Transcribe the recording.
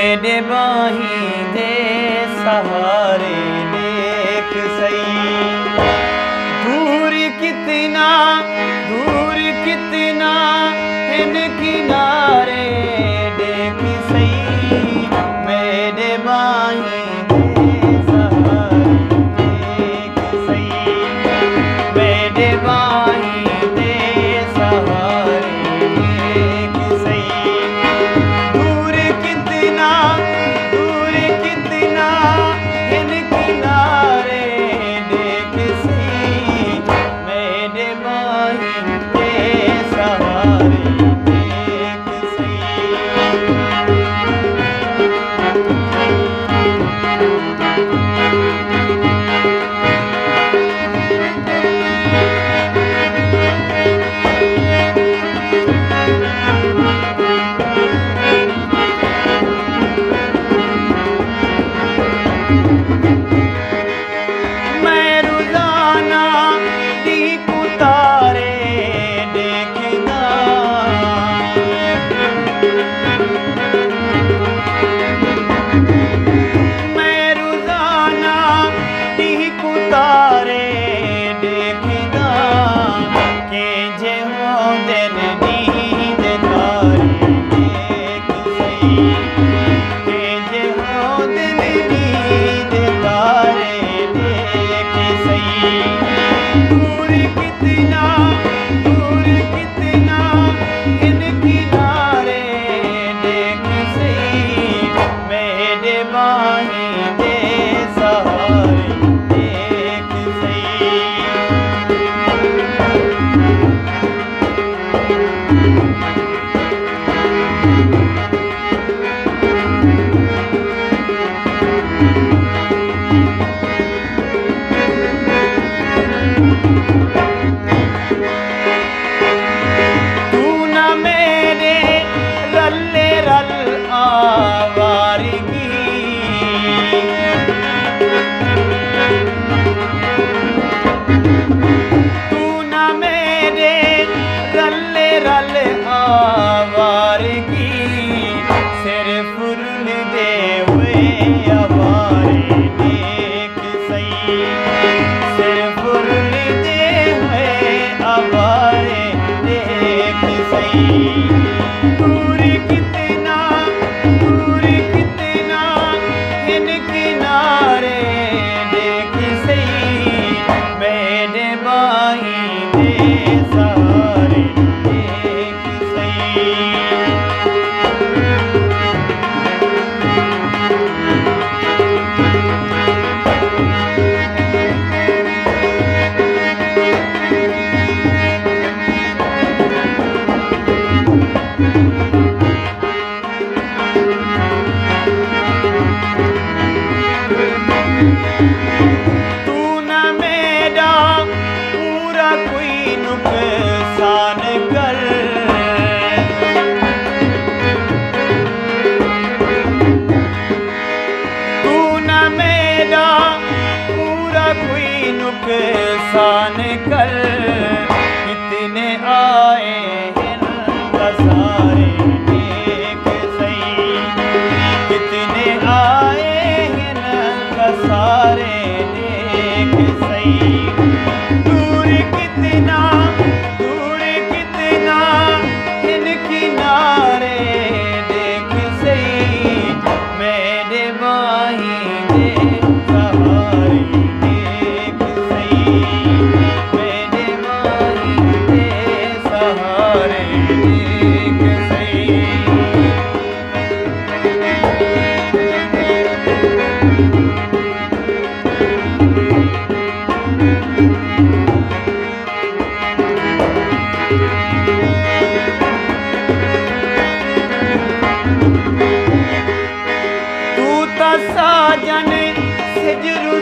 मेरे बाही दे सहारे देख सही। दूर कितना इन किनारे देख सही। मेरे बाही दे सहारे देख सही। मेरे बाही दे सहारे देख सही। दूर कितना इन किनारे देख सही। मेरे बाही दे सहारे देख सही। मैं रोजाना दीप तारे देखदा। मैं रोजाना दीप तारे देखदा। के जे हो दिन नींद तारे देख सही। के जे हो दिन नींद तारे देख सही। दूर कितना इन किनारे देख सही। मेरे बाही दे सहारे देख सही। तू न मेरे रल्ले रल आवारगी। तू न मेरे रल्ले रल आवारगी। सिर फुरल दे हुए आवारे देख सही। सिर फुरल दे हुए आवारे देख सही। दूर कितना इन किनारे देख सही। मेरे बाही दे सहारे देख सही। तू न मेरा पूरा कोई नुकसान कर। तू न मेरा पूरा कोई नुकसान कर। कितने आए हैं खसारे देख सही। कितने आए हैं खसारे देख सही। दूर कितना इन किनारे देख सही। मेरे बाही दे सहारे देख सही। मेरे बाही दे सहारे देख सही। तू तो साजन सिजरू